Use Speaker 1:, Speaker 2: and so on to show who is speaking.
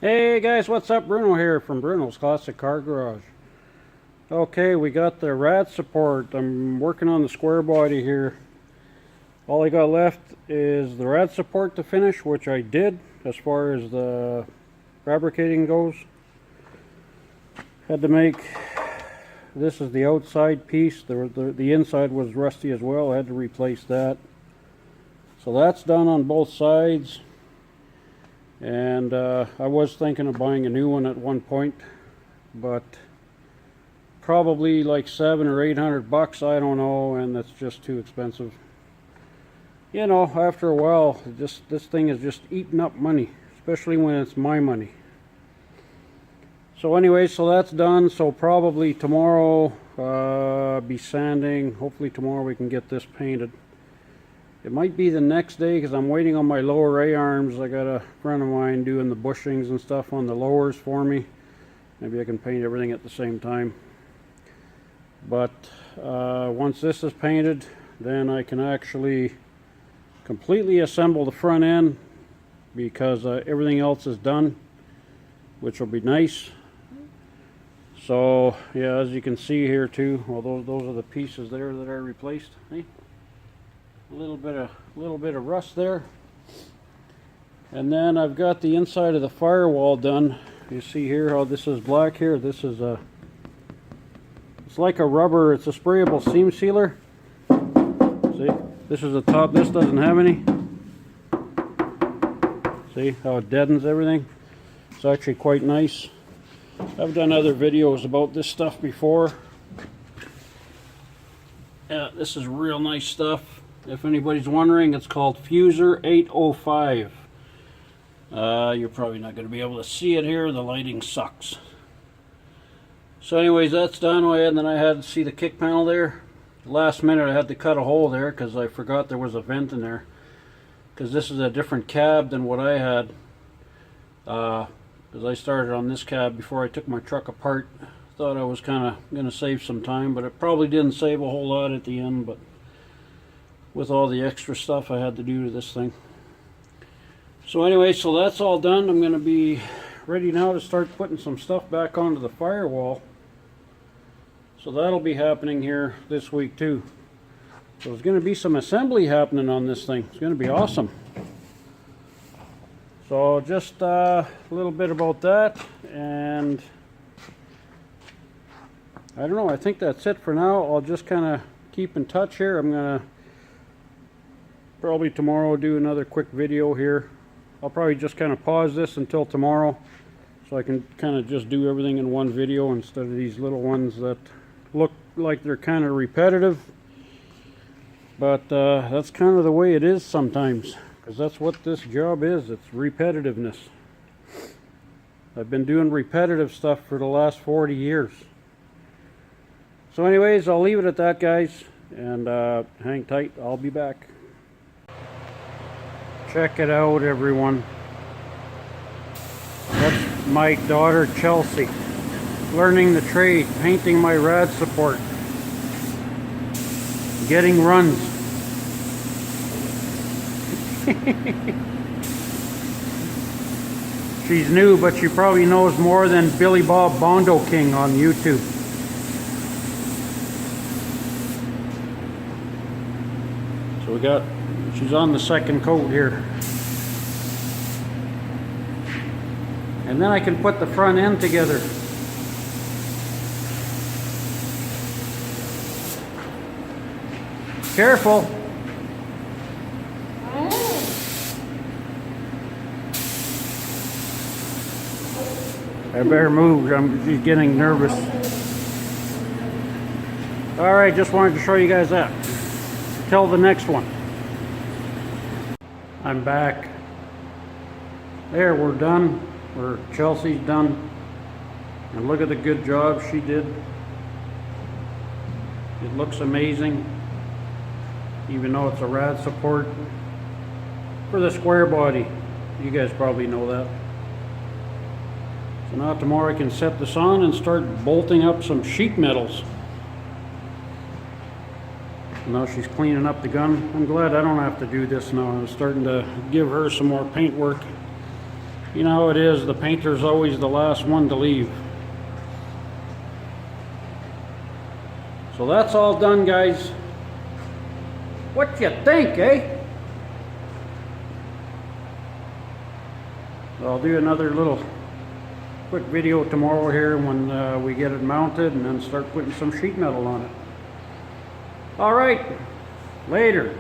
Speaker 1: Hey guys, what's up? Bruno here from Bruno's Classic Car Garage. Okay, we got the rad support. I'm working on the square body here. All I got left is the rad support to finish, which I did as far as the fabricating goes. Had to make, this is the outside piece. The inside was rusty as well. I had to replace that. So that's done on both sides. And I was thinking of buying a new one at one point, but probably like $700 or $800, I don't know, and that's just too expensive. You know, after a while, this thing is just eating up money, especially when it's my money. So anyway, so that's done. So probably tomorrow, be sanding. Hopefully tomorrow we can get this painted. It might be the next day because I'm waiting on my lower A-arms. I got a friend of mine doing the bushings and stuff on the lowers for me. Maybe I can paint everything at the same time. But once this is painted, then I can actually completely assemble the front end because everything else is done, which will be nice. So yeah, as you can see here too, well, those are the pieces there that I replaced. Hey? A little bit of rust there, and then I've got the inside of the firewall done. You see here how this is black here. This is it's like a rubber. It's a sprayable seam sealer. See, this is the top. This doesn't have any. See how it deadens everything. It's actually quite nice. I've done other videos about this stuff before. Yeah, this is real nice stuff. If anybody's wondering, it's called Fuser 805. You're probably not going to be able to see it here. The lighting sucks. So anyways, that's done. And then I had to see the kick panel there. Last minute I had to cut a hole there because I forgot there was a vent in there. Because this is a different cab than what I had. Because I started on this cab before I took my truck apart. Thought I was kind of going to save some time, but it probably didn't save a whole lot at the end. But with all the extra stuff I had to do to this thing. So anyway, so that's all done. I'm going to be ready now to start putting some stuff back onto the firewall. So that'll be happening here this week too. So there's going to be some assembly happening on this thing. It's going to be awesome. So just a little bit about that, and I don't know, I think that's it for now. I'll just kind of keep in touch here. I'm going to probably tomorrow do another quick video here. I'll probably just kind of pause this until tomorrow so I can kind of just do everything in one video instead of these little ones that look like they're kind of repetitive. But that's kind of the way it is sometimes, because that's what this job is. It's repetitiveness. I've been doing repetitive stuff for the last 40 years. So anyways, I'll leave it at that, guys, and hang tight. I'll be back. Check it out, everyone. That's my daughter Chelsea, learning the trade, painting my rad support, getting runs. She's new, but she probably knows more than Billy Bob Bondo King on YouTube. So she's on the second coat here. And then I can put the front end together. Careful. I better move. I'm getting nervous. Alright, just wanted to show you guys that. Till the next one. I'm back. There, we're done. Chelsea's done. And look at the good job she did. It looks amazing. Even though it's a rad support for the square body. You guys probably know that. So now tomorrow I can set this on and start bolting up some sheet metals. Now she's cleaning up the gun. I'm glad I don't have to do this now. I'm starting to give her some more paint work. You know how it is, the painter's always the last one to leave. So that's all done, guys. What you think, eh? I'll do another little quick video tomorrow here when we get it mounted, and then start putting some sheet metal on it. All right, later.